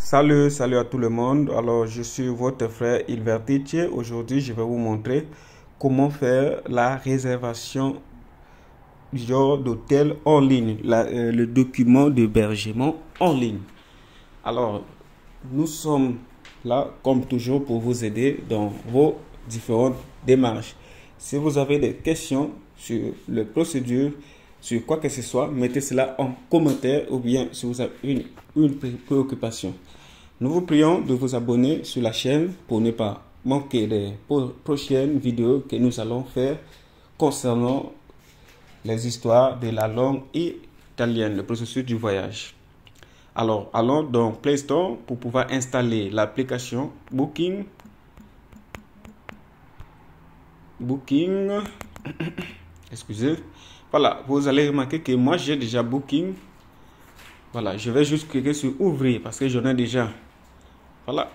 Salut à tout le monde. Alors, je suis votre frère Ilvertice. Aujourd'hui, je vais vous montrer comment faire la réservation genre d'hôtel en ligne, le document d'hébergement en ligne. Alors, nous sommes là, comme toujours, pour vous aider dans vos différentes démarches. Si vous avez des questions sur les procédures, sur quoi que ce soit, mettez cela en commentaire ou bien si vous avez une préoccupation. Nous vous prions de vous abonner sur la chaîne pour ne pas manquer les prochaines vidéos que nous allons faire concernant les histoires de la langue italienne, le processus du voyage. Alors, allons dans Play Store pour pouvoir installer l'application Booking. Excusez. Voilà, vous allez remarquer que moi j'ai déjà Booking. Voilà, je vais juste cliquer sur ouvrir parce que j'en ai déjà. Voilà.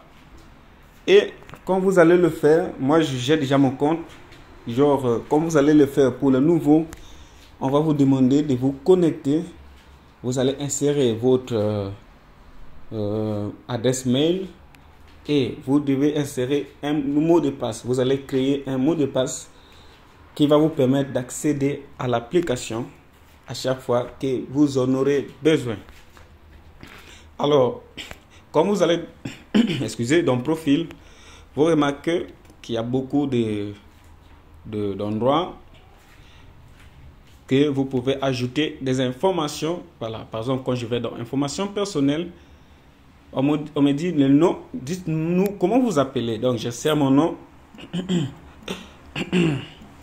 Et quand vous allez le faire, moi j'ai déjà mon compte. Genre, quand vous allez le faire pour le nouveau, on va vous demander de vous connecter. Vous allez insérer votre adresse mail et vous devez insérer un mot de passe. Vous allez créer un mot de passe qui va vous permettre d'accéder à l'application à chaque fois que vous en aurez besoin. Alors, quand vous allez dans profil, vous remarquez qu'il y a beaucoup d'endroits que vous pouvez ajouter des informations. Voilà, par exemple, quand je vais dans informations personnelles, on me dit le nom, dites-nous comment vous appelez. Donc, je sers mon nom.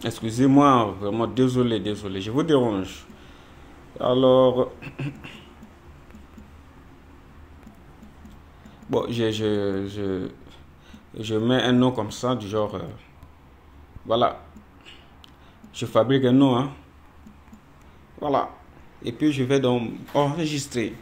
Excusez-moi, vraiment désolé, je vous dérange. Alors, bon, je mets un nom comme ça, du genre, voilà, je fabrique un nom, hein. Voilà, et puis je vais donc enregistrer.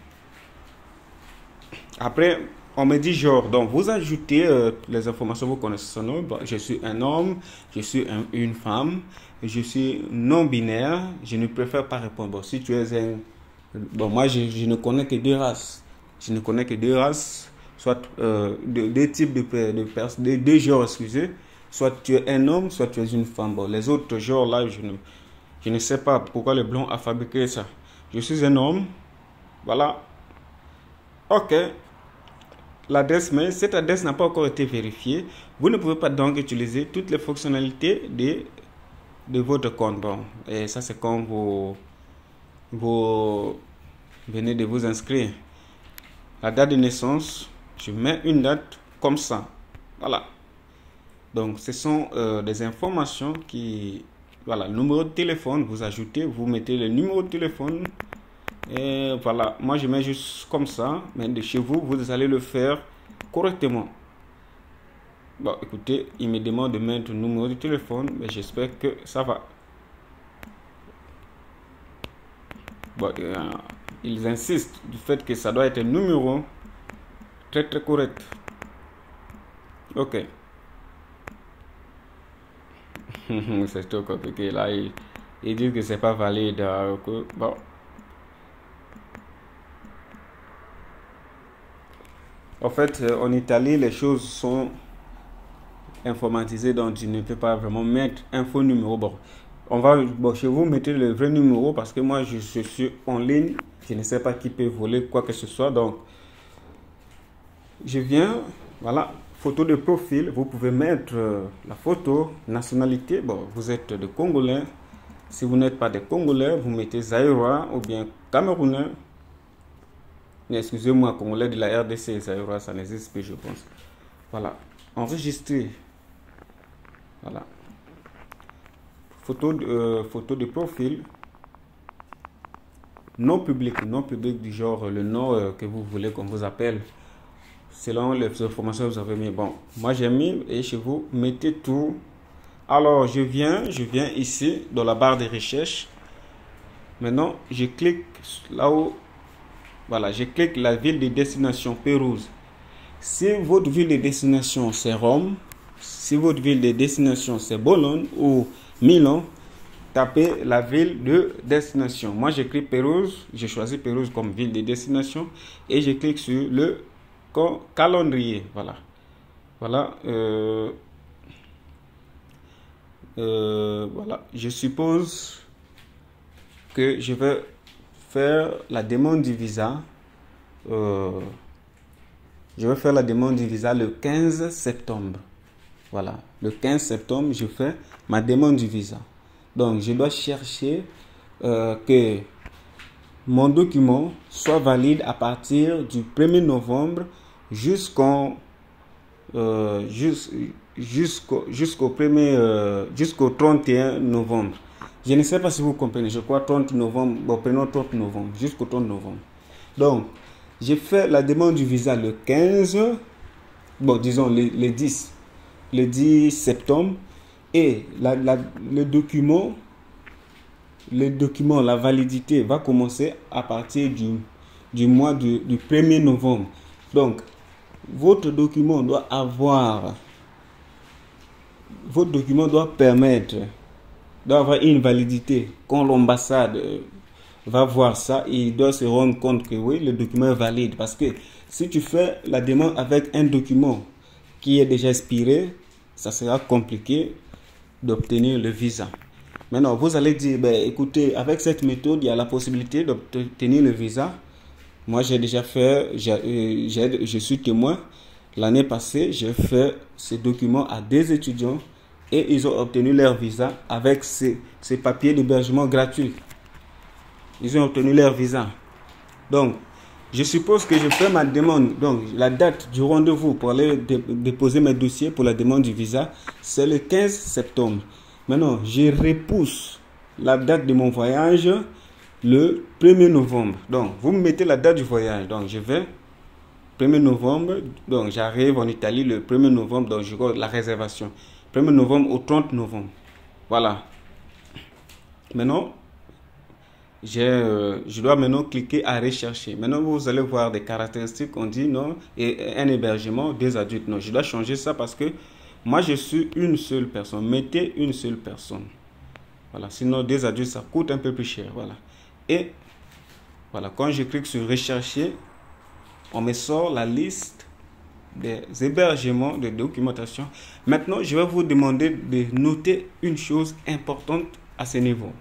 Après, on me dit genre, donc vous ajoutez les informations, vous connaissez son nom. Bon, je suis un homme, je suis une femme, je suis non binaire, je ne préfère pas répondre. Bon, si tu es un... Bon, moi je ne connais que deux races. Je ne connais que deux races, soit deux types de personnes, deux genres, excusez. Soit tu es un homme, soit tu es une femme. Bon, les autres genres là, je ne sais pas pourquoi le blanc a fabriqué ça. Je suis un homme, voilà. Ok. L'adresse mail, cette adresse n'a pas encore été vérifiée. Vous ne pouvez pas donc utiliser toutes les fonctionnalités de votre compte. Bon, et ça c'est quand vous venez de vous inscrire. La date de naissance, je mets une date comme ça. Voilà. Donc ce sont des informations qui... Voilà, numéro de téléphone, vous ajoutez, vous mettez le numéro de téléphone. Et voilà, moi je mets juste comme ça, mais de chez vous, vous allez le faire correctement. Bon, écoutez, il me demande de mettre le numéro de téléphone, mais j'espère que ça va. Bon, ils insistent du fait que ça doit être un numéro très correct. Ok. C'est trop compliqué là, ils disent que c'est pas valide. Bon. En fait, en Italie, les choses sont informatisées, donc tu ne peux pas vraiment mettre un faux numéro. Bon, chez vous, mettez le vrai numéro parce que moi, je suis en ligne. Je ne sais pas qui peut voler quoi que ce soit. Donc, je viens, voilà, photo de profil. Vous pouvez mettre la photo, nationalité. Bon, vous êtes de Congolais. Si vous n'êtes pas de Congolais, vous mettez Zaïrois ou bien Camerounais. Excusez-moi, Congolais de la RDC, Zaïrois, ça n'existe plus, je pense. Voilà, enregistrer. Voilà. Photo de profil. Non public du genre le nom que vous voulez qu'on vous appelle. Selon les informations que vous avez mis. Bon, moi j'ai mis et chez vous, mettez tout. Alors, je viens ici dans la barre de recherche. Maintenant, je clique là où... Voilà, je clique la ville de destination Pérouse. Si votre ville de destination c'est Rome, si votre ville de destination c'est Bologne ou Milan, tapez la ville de destination. Moi j'écris Pérouse, j'ai choisi Pérouse comme ville de destination et je clique sur le calendrier. Voilà. Voilà. Voilà. Je suppose que je vais faire la demande du visa. Je vais faire la demande du visa le 15 septembre. Voilà. Le 15 septembre, je fais ma demande du visa. Donc, je dois chercher que mon document soit valide à partir du 1er novembre jusqu'au 31 novembre. Je ne sais pas si vous comprenez. Je crois 30 novembre. Bon, prenons 30 novembre. Jusqu'au 30 novembre. Donc, j'ai fait la demande du visa le 15. Bon, disons le 10. Le 10 septembre. Et le document, la validité va commencer à partir du mois du 1er novembre. Donc, votre document doit avoir une validité. Quand l'ambassade va voir ça, il doit se rendre compte que oui, le document est valide. Parce que si tu fais la demande avec un document qui est déjà expiré, ça sera compliqué d'obtenir le visa. Maintenant, vous allez dire, ben, écoutez, avec cette méthode, il y a la possibilité d'obtenir le visa. Moi, j'ai déjà fait, je suis témoin. L'année passée, j'ai fait ces documents à des étudiants et ils ont obtenu leur visa avec ces papiers d'hébergement gratuits. Ils ont obtenu leur visa. Donc, je suppose que je fais ma demande. Donc, la date du rendez-vous pour aller déposer mes dossiers pour la demande du visa, c'est le 15 septembre. Maintenant, je repousse la date de mon voyage le 1er novembre. Donc, vous me mettez la date du voyage. Donc, je vais 1er novembre. Donc, j'arrive en Italie le 1er novembre. Donc, je vois la réservation. 1er novembre au 30 novembre. Voilà. Maintenant, je dois maintenant cliquer à rechercher. Maintenant, vous allez voir des caractéristiques. On dit non, et un hébergement, 2 adultes. Non, je dois changer ça parce que moi, je suis une seule personne. Mettez une seule personne. Voilà. Sinon, 2 adultes, ça coûte un peu plus cher. Voilà. Et voilà, quand je clique sur rechercher, on me sort la liste des hébergements de documentation. Maintenant, je vais vous demander de noter une chose importante à ce niveau.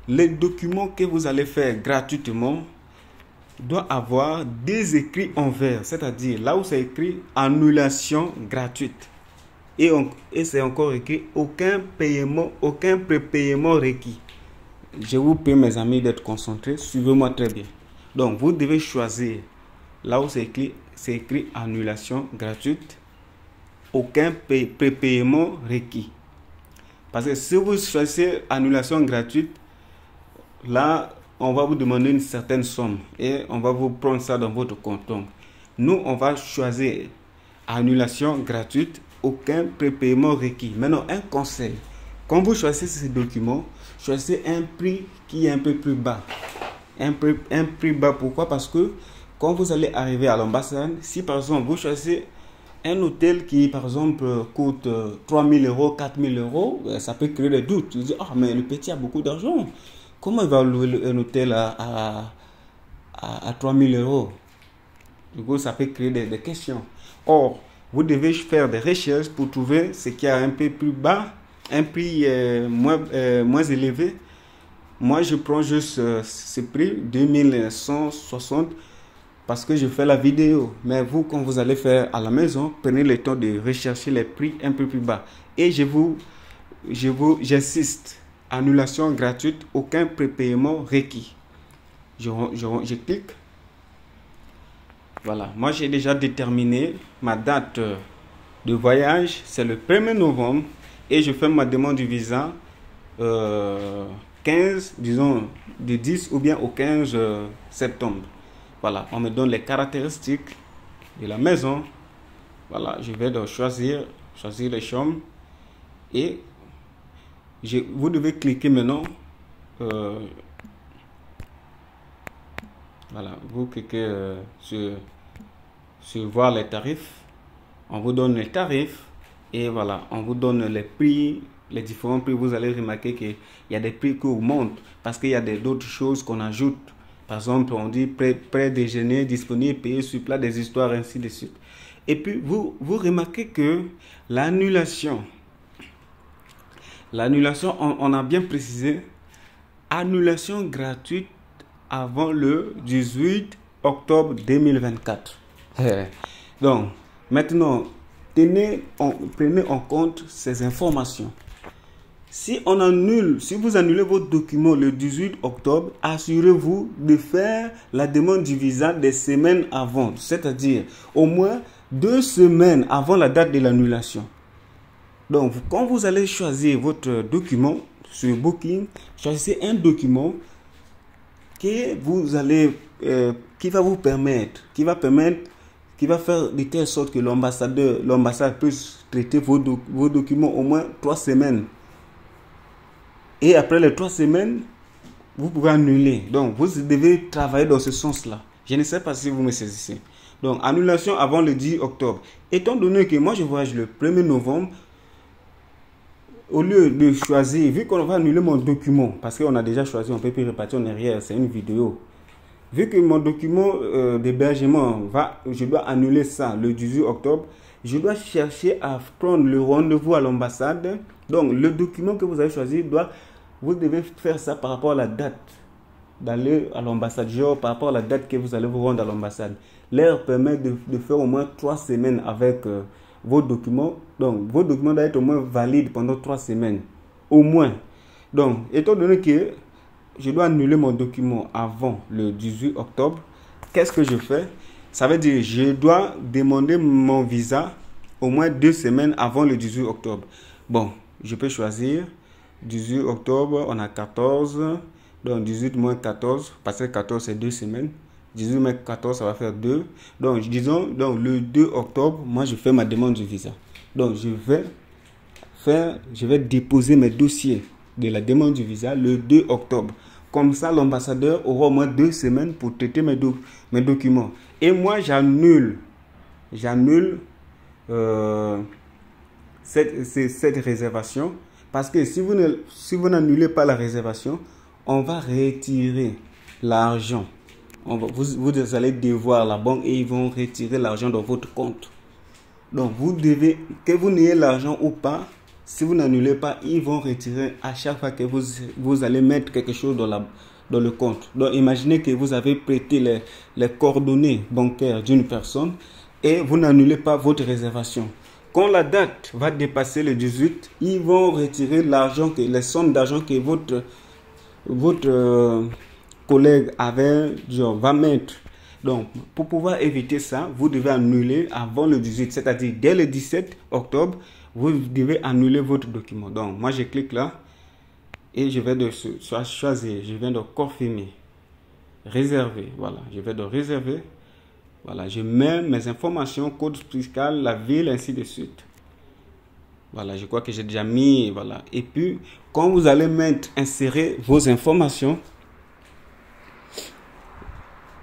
Les documents que vous allez faire gratuitement doivent avoir des écrits en vert, c'est-à-dire là où c'est écrit annulation gratuite. Et c'est encore écrit aucun paiement, aucun prépaiement requis. Je vous prie, mes amis, d'être concentrés. Suivez-moi très bien. Donc, vous devez choisir là où c'est écrit annulation gratuite, aucun prépaiement requis. Parce que si vous choisissez annulation gratuite, là, on va vous demander une certaine somme et on va vous prendre ça dans votre compte. Donc, nous, on va choisir annulation gratuite, aucun prépaiement requis. Maintenant, un conseil. Quand vous choisissez ces documents, choisissez un prix qui est un peu plus bas. Un prix bas, pourquoi? Parce que quand vous allez arriver à l'ambassade, si par exemple vous choisissez un hôtel qui par exemple coûte 3 000 euros, 4 000 euros, ça peut créer des doutes. Vous dites, ah, mais le petit a beaucoup d'argent. Comment il va louer un hôtel à 3 000 euros? Du coup, ça peut créer des questions. Or, vous devez faire des recherches pour trouver ce qui est un peu plus bas, un prix moins élevé. Moi, je prends juste ce prix, 2160, parce que je fais la vidéo. Mais vous, quand vous allez faire à la maison, prenez le temps de rechercher les prix un peu plus bas. Et j'insiste, annulation gratuite, aucun prépaiement requis. Je clique. Voilà, moi j'ai déjà déterminé ma date de voyage, c'est le 1er novembre et je fais ma demande du visa 15, disons, du 10 ou bien au 15 septembre. Voilà, on me donne les caractéristiques de la maison. Voilà, je vais donc choisir les chambres et vous devez cliquer maintenant. Voilà, vous cliquez sur voir les tarifs. On vous donne les tarifs et voilà, on vous donne les prix, les différents prix. Vous allez remarquer qu'il y a des prix qui augmentent parce qu'il y a d'autres choses qu'on ajoute. Par exemple, on dit pré-déjeuner disponible, payer sur plat, des histoires, ainsi de suite. Et puis, vous remarquez que l'annulation, on a bien précisé, annulation gratuite avant le 18 octobre 2024. Donc, maintenant, prenez en compte ces informations. Si vous annulez votre document le 18 octobre, assurez-vous de faire la demande du visa des semaines avant, c'est-à-dire au moins 2 semaines avant la date de l'annulation. Donc, quand vous allez choisir votre document sur Booking, choisissez un document qui va faire de telle sorte que l'ambassade puisse traiter vos documents au moins 3 semaines. Et après les 3 semaines, vous pouvez annuler. Donc, vous devez travailler dans ce sens-là. Je ne sais pas si vous me saisissez. Donc, annulation avant le 10 octobre. Étant donné que moi, je voyage le 1er novembre, au lieu de choisir, vu qu'on va annuler mon document, parce qu'on a déjà choisi, on peut plus repartir en arrière, c'est une vidéo. Vu que mon document d'hébergement, je dois annuler ça le 18 octobre, je dois chercher à prendre le rendez-vous à l'ambassade. Donc, le document que vous avez choisi, vous devez faire ça par rapport à la date d'aller à l'ambassade, genre par rapport à la date que vous allez vous rendre à l'ambassade. Leur permet de faire au moins 3 semaines avec vos documents. Donc, vos documents doivent être au moins valides pendant 3 semaines. Au moins. Donc, étant donné que je dois annuler mon document avant le 18 octobre, qu'est-ce que je fais? Ça veut dire que je dois demander mon visa au moins 2 semaines avant le 18 octobre. Bon, je peux choisir 18 octobre, on a 14, donc 18 moins 14, parce que 14 c'est 2 semaines. 18 moins 14, ça va faire 2. Donc, disons, le 2 octobre, moi je fais ma demande de visa. Donc, je vais déposer mes dossiers de la demande du visa le 2 octobre. Comme ça, l'ambassadeur aura au moins 2 semaines pour traiter mes documents. Et moi, j'annule cette réservation. Parce que si vous n'annulez pas la réservation, on va retirer l'argent. Vous allez devoir la banque et ils vont retirer l'argent dans votre compte. Donc, que vous n'ayez l'argent ou pas, si vous n'annulez pas, ils vont retirer à chaque fois que vous allez mettre quelque chose dans le compte. Donc, imaginez que vous avez prêté les coordonnées bancaires d'une personne et vous n'annulez pas votre réservation. Quand la date va dépasser le 18, ils vont retirer les sommes d'argent que votre collègue va mettre. Donc, pour pouvoir éviter ça, vous devez annuler avant le 18, c'est-à-dire dès le 17 octobre, vous devez annuler votre document. Donc, moi, je clique là et je vais choisir, je viens de confirmer, réserver. Voilà, je vais de réserver. Voilà, je mets mes informations, code fiscal, la ville, ainsi de suite. Voilà, je crois que j'ai déjà mis, voilà. Et puis, quand vous allez insérer vos informations,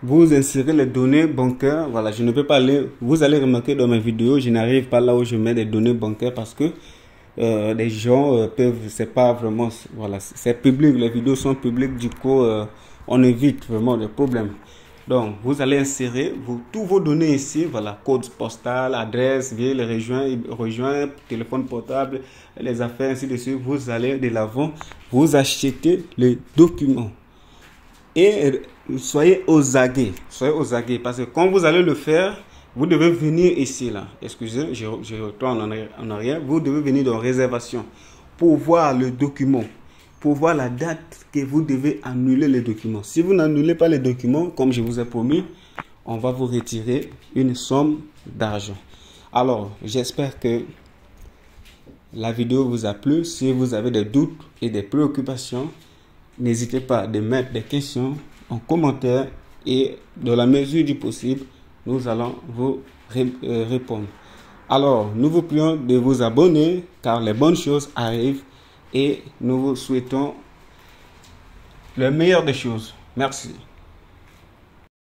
vous insérez les données bancaires. Voilà, je ne peux pas aller. Vous allez remarquer dans mes vidéos, je n'arrive pas là où je mets des données bancaires parce que les gens c'est pas vraiment, voilà, c'est public, les vidéos sont publiques, du coup, on évite vraiment les problèmes. Donc, vous allez insérer tous vos données ici, voilà, code postal, adresse, ville, rejoint, téléphone portable, les affaires, ainsi de suite. Vous allez de l'avant, vous achetez les documents. Et soyez aux aguets, parce que quand vous allez le faire, vous devez venir ici, là. Excusez, je retourne en arrière. Vous devez venir dans réservation pour voir le document, pour voir la date que vous devez annuler les documents. Si vous n'annulez pas les documents, comme je vous ai promis, on va vous retirer une somme d'argent. Alors, j'espère que la vidéo vous a plu. Si vous avez des doutes et des préoccupations, n'hésitez pas à mettre des questions en commentaire et dans la mesure du possible, nous allons vous répondre. Alors, nous vous prions de vous abonner car les bonnes choses arrivent et nous vous souhaitons le meilleur des choses. Merci.